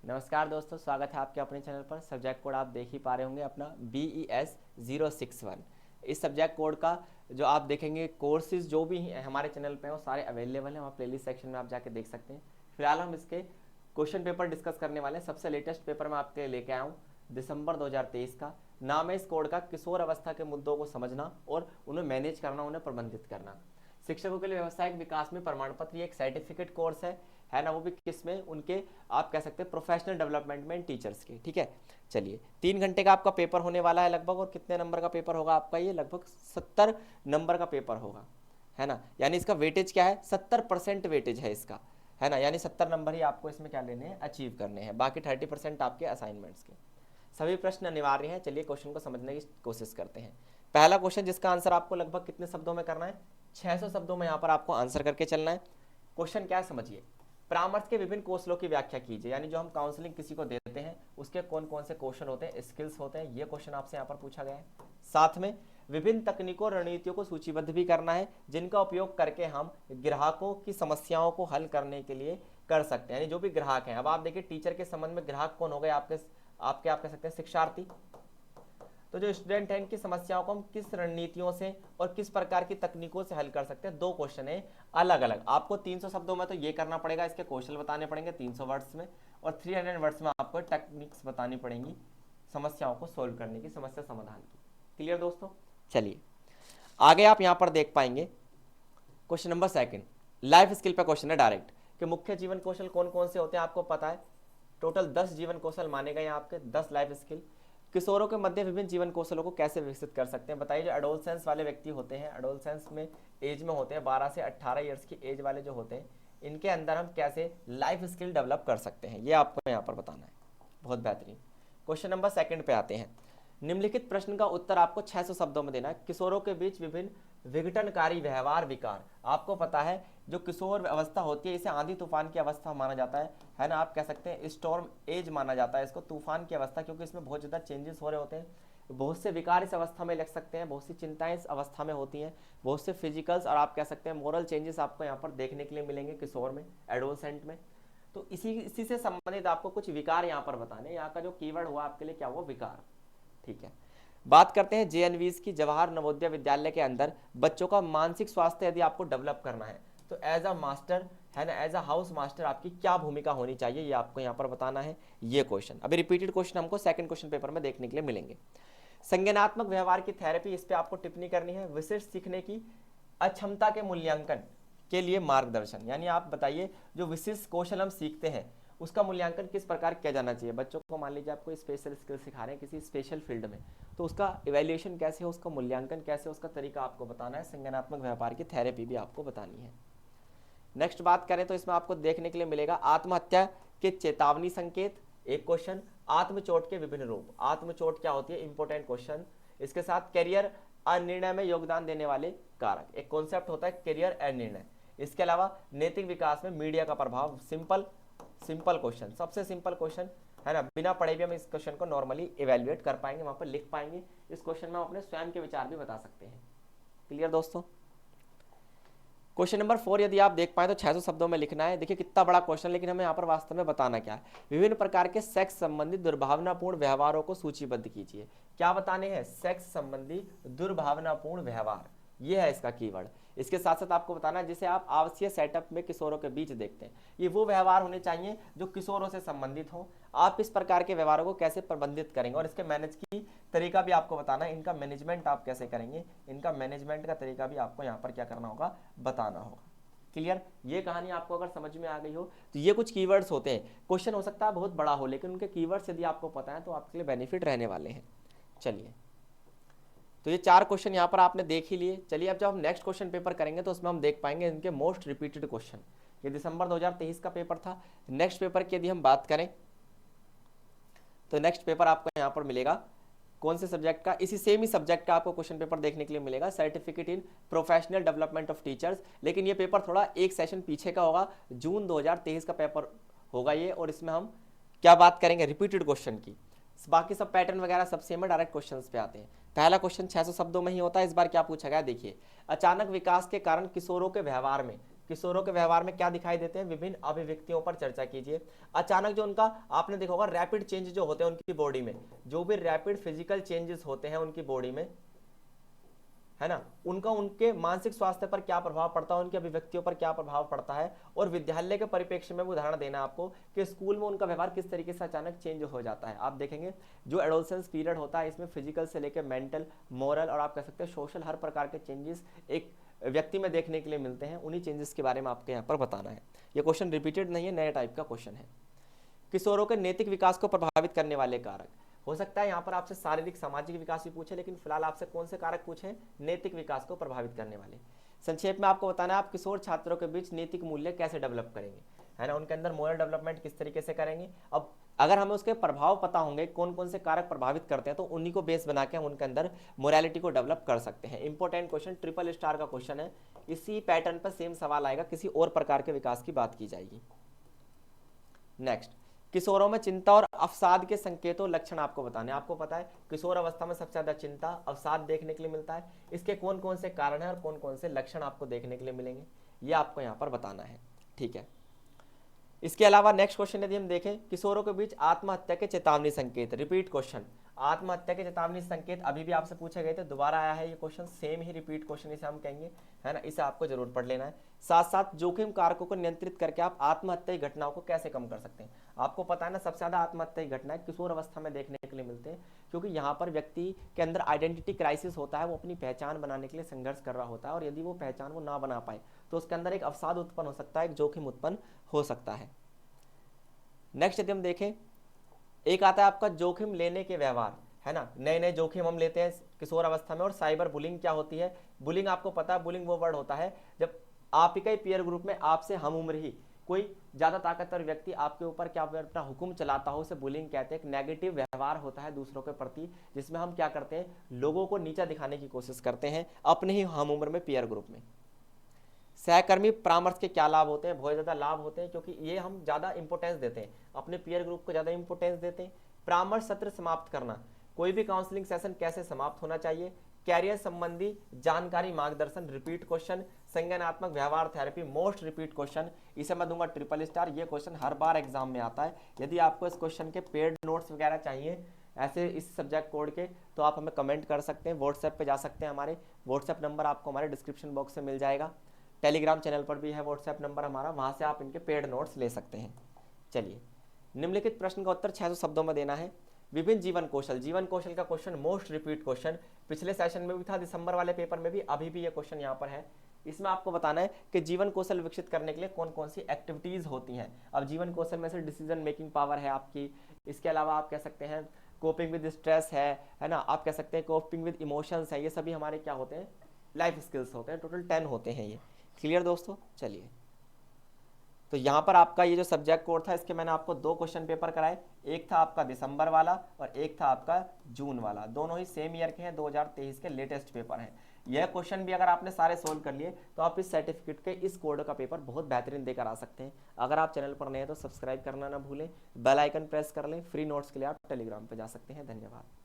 नमस्कार दोस्तों, स्वागत है आपके अपने चैनल पर। सब्जेक्ट कोड आप देख ही पा रहे होंगे अपना BES061। इस सब्जेक्ट कोड का जो आप देखेंगे कोर्सेज जो भी हैं हमारे चैनल पे हैं वो सारे अवेलेबल हैं, वहाँ प्लेलिस्ट सेक्शन में आप जाके देख सकते हैं। फिलहाल हम इसके क्वेश्चन पेपर डिस्कस करने वाले हैं। सबसे लेटेस्ट पेपर मैं आपके लिए लेके आया हूँ दिसंबर 2023 का। नाम है इस कोड का किशोर अवस्था के मुद्दों को समझना और उन्हें मैनेज करना, उन्हें प्रबंधित करना। शिक्षकों के लिए व्यावसायिक विकास में प्रमाण पत्र, ये एक सर्टिफिकेट कोर्स है ना, वो भी किस में, उनके आप कह सकते हैं प्रोफेशनल डेवलपमेंट में टीचर्स के। ठीक है, चलिए 3 घंटे का आपका पेपर होने वाला है लगभग। और कितने नंबर का पेपर होगा आपका? ये लगभग 70 नंबर का पेपर होगा, है ना। यानी इसका वेटेज क्या है? 70% वेटेज है इसका, है ना। यानी 70 नंबर ही आपको इसमें क्या लेने हैं, अचीव करने हैं। बाकी 30% आपके असाइनमेंट्स के। सभी प्रश्न अनिवार्य हैं। चलिए क्वेश्चन को समझने की कोशिश करते हैं। पहला क्वेश्चन जिसका आंसर आपको लगभग कितने शब्दों में करना है? 600 शब्दों में यहाँ पर आपको आंसर करके चलना है। क्वेश्चन क्या है समझिए। परामर्श के विभिन्न कौशलों की व्याख्या कीजिए। यानी जो हम काउंसलिंग किसी को देते हैं उसके कौन कौन से क्वेश्चन होते हैं, स्किल्स होते हैं, ये क्वेश्चन आपसे यहाँ पर पूछा गया है। साथ में विभिन्न तकनीकों और रणनीतियों को सूचीबद्ध भी करना है जिनका उपयोग करके हम ग्राहकों की समस्याओं को हल करने के लिए कर सकते हैं। यानी जो भी ग्राहक हैं, अब आप देखिए टीचर के संबंध में ग्राहक कौन हो गए आपके आप कह सकते हैं शिक्षार्थी। तो जो स्टूडेंट हैं इनकी समस्याओं को हम किस रणनीतियों से और किस प्रकार की तकनीकों से हल कर सकते हैं। 2 क्वेश्चन है अलग अलग। आपको 300 शब्दों में तो ये करना पड़ेगा, इसके कौशल बताने पड़ेंगे 300 वर्ड्स में, और 300 वर्ड्स में आपको टेक्निक्स बतानी पड़ेंगी समस्याओं को सोल्व करने की, समस्या समाधान की। क्लियर दोस्तों? चलिए आगे आप यहां पर देख पाएंगे क्वेश्चन नंबर 2 लाइफ स्किल पे क्वेश्चन है डायरेक्ट कि मुख्य जीवन कौशल कौन कौन से होते हैं आपको पता है। टोटल 10 जीवन कौशल माने गए आपके, 10 लाइफ स्किल। किशोरों के मध्य विभिन्न जीवन कौशलों को कैसे विकसित कर सकते हैं बताइए। जो एडोलसेंस वाले व्यक्ति होते हैं, एडोलसेंस में एज में होते हैं 12 से 18 ईयर्स की एज वाले जो होते हैं, इनके अंदर हम कैसे लाइफ स्किल डेवलप कर सकते हैं, ये आपको यहाँ पर बताना है। बहुत बेहतरीन। क्वेश्चन नंबर 2 पे आते हैं। निम्नलिखित प्रश्न का उत्तर आपको 600 शब्दों में देना है। किशोरों के बीच विभिन्न विघटनकारी व्यवहार विकार। आपको पता है जो किशोर अवस्था होती है इसे आंधी तूफान की अवस्था माना जाता है ना। आप कह सकते हैं स्टॉर्म एज माना जाता है इसको, तूफान की अवस्था, क्योंकि इसमें बहुत ज़्यादा चेंजेस हो रहे होते हैं। बहुत से विकार इस अवस्था में लग सकते हैं, बहुत सी चिंताएं इस अवस्था में होती हैं, बहुत से फिजिकल्स और आप कह सकते हैं मोरल चेंजेस आपको यहाँ पर देखने के लिए मिलेंगे किशोर में, एडोलसेंट में। तो इसी से संबंधित आपको कुछ विकार यहाँ पर बताने। यहाँ का जो कीवर्ड हुआ आपके लिए क्या हुआ? विकार। ठीक है, बात करते हैं JNVs की। जवाहर नवोदय विद्यालय के अंदर बच्चों का मानसिक स्वास्थ्य यदि आपको डेवलप करना है तो एज अ मास्टर, है ना, एज अ हाउस मास्टर आपकी क्या भूमिका होनी चाहिए, ये आपको यहाँ पर बताना है। ये क्वेश्चन अभी रिपीटेड क्वेश्चन हमको 2nd क्वेश्चन पेपर में देखने के लिए मिलेंगे। संज्ञानात्मक व्यवहार की थेरेपी, इस पर आपको टिप्पणी करनी है। विशिष्ट सीखने की अक्षमता के मूल्यांकन के लिए मार्गदर्शन। यानी आप बताइए जो विशिष्ट कौशल हम सीखते हैं उसका मूल्यांकन किस प्रकार किया जाना चाहिए। बच्चों को मान लीजिए आपको स्पेशल स्किल सिखा रहे हैं किसी स्पेशल फील्ड में, तो उसका इवैल्यूएशन कैसे हो, उसका मूल्यांकन कैसे हो, उसका तरीका आपको बताना है। संज्ञानात्मक व्यवहार की थेरेपी भी आपको बतानी है। नेक्स्ट बात करें तो इसमें आपको देखने के लिए मिलेगा आत्महत्या के चेतावनी संकेत, एक क्वेश्चन। आत्मचोट के विभिन्न रूप, आत्मचोट क्या होती है, इंपॉर्टेंट क्वेश्चन। इसके साथ करियर अनिर्णय में योगदान देने वाले कारक, एक कॉन्सेप्ट होता है करियर अनिर्णय। इसके अलावा नैतिक विकास में मीडिया का प्रभाव, सिंपल क्वेश्चन, सबसे सिंपल क्वेश्चन, है ना। बिना पढ़े भी हम इस क्वेश्चन को नॉर्मली इवेल्युएट कर पाएंगे, वहां पर लिख पाएंगे। इस क्वेश्चन में हम अपने स्वयं के विचार भी बता सकते हैं। क्लियर दोस्तों? क्वेश्चन नंबर 4 यदि आप देख पाए तो 600 शब्दों में लिखना है। देखिए कितना बड़ा क्वेश्चन, लेकिन हमें यहाँ पर वास्तव में बताना क्या है। विभिन्न प्रकार के सेक्स संबंधी दुर्भावनापूर्ण व्यवहारों को सूचीबद्ध कीजिए। क्या बताने हैं? सेक्स संबंधी दुर्भावनापूर्ण व्यवहार, ये है इसका कीवर्ड। इसके साथ साथ आपको बताना है जिसे आप आवासीय सेटअप में किशोरों के बीच देखते हैं, ये वो व्यवहार होने चाहिए जो किशोरों से संबंधित हो। आप इस प्रकार के व्यवहारों को कैसे प्रबंधित करेंगे और इसके मैनेज की तरीका भी आपको बताना है। इनका मैनेजमेंट आप कैसे करेंगे, इनका मैनेजमेंट का तरीका भी आपको यहाँ पर क्या करना होगा, बताना होगा। क्लियर? ये कहानी आपको अगर समझ में आ गई हो तो ये कुछ कीवर्ड्स होते हैं। क्वेश्चन हो सकता है बहुत बड़ा हो, लेकिन उनके कीवर्ड्स यदि आपको पता है तो आपके लिए बेनिफिट रहने वाले हैं। चलिए, तो ये 4 क्वेश्चन यहाँ पर आपने देख ही लिए। चलिए अब जब हम नेक्स्ट क्वेश्चन पेपर करेंगे तो उसमें हम देख पाएंगे इनके मोस्ट रिपीटेड क्वेश्चन। ये दिसंबर 2023 का पेपर था। नेक्स्ट पेपर की यदि हम बात करें तो नेक्स्ट पेपर आपको यहाँ पर मिलेगा कौन से सब्जेक्ट का, इसी सेम ही सब्जेक्ट का आपको क्वेश्चन पेपर देखने के लिए मिलेगा, certificate in professional development of teachers. लेकिन ये पेपर थोड़ा एक सेशन पीछे का होगा, जून 2023 का पेपर होगा ये। और इसमें हम क्या बात करेंगे, रिपीटेड क्वेश्चन की। बाकी सब पैटर्न वगैरह सब सेम है, डायरेक्ट क्वेश्चंस पे आते हैं। पहला क्वेश्चन 600 शब्दों में ही होता है। इस बार क्या पूछा गया देखिए। अचानक विकास के कारण किशोरों के व्यवहार में, किशोरों के व्यवहार में क्या दिखाई देते हैं, विभिन्न अभिव्यक्तियों पर चर्चा कीजिए। अचानक जो उनका आपने देखा होगा रैपिड चेंज जो होते हैं उनकी बॉडी में, जो भी रैपिड फिजिकल चेंजेस होते हैं उनकी बॉडी में, है ना, उनका उनके मानसिक स्वास्थ्य पर क्या प्रभाव पड़ता है, उनकी अभिव्यक्तियों पर क्या प्रभाव पड़ता है। और विद्यालय के परिप्रेक्ष्य में उदाहरण देना आपको कि स्कूल में उनका व्यवहार किस तरीके से अचानक चेंज हो जाता है। आप देखेंगे जो एडोलसेंस पीरियड होता है इसमें फिजिकल से लेकर मेंटल, मोरल और आप कह सकते हैं सोशल हर प्रकार के चेंजेस एक व्यक्ति में देखने के लिए मिलते हैं। उन्हीं चेंजेस के बारे में आपको यहाँ पर बताना है। ये क्वेश्चन रिपीटेड नहीं है, नए टाइप का क्वेश्चन है। किशोरों के नैतिक विकास को प्रभावित करने वाले कारक, हो सकता है यहाँ पर आपसे शारीरिक सामाजिक विकास भी पूछे, लेकिन फिलहाल आपसे कौन से कारक पूछे, नैतिक विकास को प्रभावित करने वाले। संक्षेप में आपको बताना है आप किशोर छात्रों के बीच नैतिक मूल्य कैसे डेवलप करेंगे, है ना, उनके अंदर मोरल डेवलपमेंट किस तरीके से करेंगे। अब अगर हमें उसके प्रभाव पता होंगे कौन कौन से कारक प्रभावित करते हैं तो उन्हीं को बेस बना के हम उनके अंदर मोरालिटी को डेवलप कर सकते हैं। इंपॉर्टेंट क्वेश्चन, ट्रिपल स्टार का क्वेश्चन है, इसी पैटर्न पर सेम सवाल आएगा, किसी और प्रकार के विकास की बात की जाएगी। नेक्स्ट, किशोरों में चिंता और अवसाद के संकेतों लक्षण आपको बताने। आपको पता है किशोर अवस्था में सबसे ज्यादा चिंता अवसाद देखने के लिए मिलता है, इसके कौन कौन से कारण हैं और कौन कौन से लक्षण आपको देखने के लिए मिलेंगे, ये आपको यहाँ पर बताना है, ठीक है। इसके अलावा नेक्स्ट क्वेश्चन यदि हम देखें, किशोरों के बीच आत्महत्या के चेतावनी संकेत, रिपीट क्वेश्चन, आत्महत्या के चेतावनी संकेत अभी भी आपसे पूछे गए थे, दोबारा आया है ये क्वेश्चन, सेम ही रिपीट क्वेश्चन इसे हम कहेंगे, है ना, इसे आपको जरूर पढ़ लेना है। साथ साथ जोखिम कारकों को नियंत्रित करके आप आत्महत्या की घटनाओं को कैसे कम कर सकते हैं। आपको पता है ना सबसे ज्यादा आत्महत्या की घटनाएं किशोर अवस्था में देखने के लिए मिलते हैं, क्योंकि यहाँ पर व्यक्ति के अंदर आइडेंटिटी क्राइसिस होता है, वो अपनी पहचान बनाने के लिए संघर्ष कर रहा होता है, और यदि वो पहचान वो ना बना पाए तो उसके अंदर एक अवसाद उत्पन्न हो सकता है, एक जोखिम उत्पन्न हो सकता है। नेक्स्ट यदि हम देखें, एक आता है आपका जोखिम लेने के व्यवहार, है ना, नए नए जोखिम हम लेते हैं किशोर अवस्था में। और साइबर बुलिंग क्या होती है, बुलिंग आपको पता है, बुलिंग वो वर्ड होता है जब आप ही का पीयर ग्रुप में आपसे हम उम्र ही कोई ज्यादा ताकतवर व्यक्ति आपके ऊपर क्या अपना हुक्म चलाता हो, उसे बुलिंग कहते हैं। एक नेगेटिव व्यवहार होता है दूसरों के प्रति, जिसमें हम क्या करते हैं, लोगों को नीचा दिखाने की कोशिश करते हैं अपने ही हम उम्र में पीयर ग्रुप में। सहकर्मी परामर्श के क्या लाभ होते हैं, बहुत ज़्यादा लाभ होते हैं, क्योंकि ये हम ज़्यादा इंपॉर्टेंस देते हैं, अपने पीयर ग्रुप को ज़्यादा इंपॉर्टेंस देते हैं। परामर्श सत्र समाप्त करना, कोई भी काउंसलिंग सेशन कैसे समाप्त होना चाहिए। कैरियर संबंधी जानकारी मार्गदर्शन, रिपीट क्वेश्चन। संज्ञानात्मक व्यवहार थेरेपी, मोस्ट रिपीट क्वेश्चन, इसे मैं दूंगा ट्रिपल स्टार। ये क्वेश्चन हर बार एग्जाम में आता है। यदि आपको इस क्वेश्चन के पेड नोट्स वगैरह चाहिए ऐसे इस सब्जेक्ट कोड के, तो आप हमें कमेंट कर सकते हैं, व्हाट्सएप पे जा सकते हैं, हमारे व्हाट्सएप नंबर आपको हमारे डिस्क्रिप्शन बॉक्स से मिल जाएगा। टेलीग्राम चैनल पर भी है व्हाट्सएप नंबर हमारा, वहाँ से आप इनके पेड नोट्स ले सकते हैं। चलिए, निम्नलिखित प्रश्न का उत्तर 600 शब्दों में देना है। विभिन्न जीवन कौशल, जीवन कौशल का क्वेश्चन मोस्ट रिपीट क्वेश्चन, पिछले सेशन में भी था, दिसंबर वाले पेपर में भी, अभी भी ये क्वेश्चन यहाँ पर है। इसमें आपको बताना है कि जीवन कौशल विकसित करने के लिए कौन कौन सी एक्टिविटीज होती हैं। अब जीवन कौशल में से डिसीजन मेकिंग पावर है आपकी, इसके अलावा आप कह सकते हैं कोपिंग विद स्ट्रेस है ना, आप कह सकते हैं कोपिंग विद इमोशंस है, ये सभी हमारे क्या होते हैं, लाइफ स्किल्स होते हैं। टोटल 10 होते हैं ये। क्लियर दोस्तों, चलिए, तो यहाँ पर आपका ये जो सब्जेक्ट कोड था, इसके मैंने आपको 2 क्वेश्चन पेपर कराए, एक था आपका दिसंबर वाला और एक था आपका जून वाला, दोनों ही सेम ईयर के हैं, 2023 के लेटेस्ट पेपर हैं। यह क्वेश्चन भी अगर आपने सारे सोल्व कर लिए तो आप इस सर्टिफिकेट के इस कोड का पेपर बहुत बेहतरीन देकर आ सकते हैं। अगर आप चैनल पर नए हैं तो सब्सक्राइब करना ना भूलें, बेल आइकन प्रेस कर लें। फ्री नोट्स के लिए आप टेलीग्राम पर जा सकते हैं। धन्यवाद।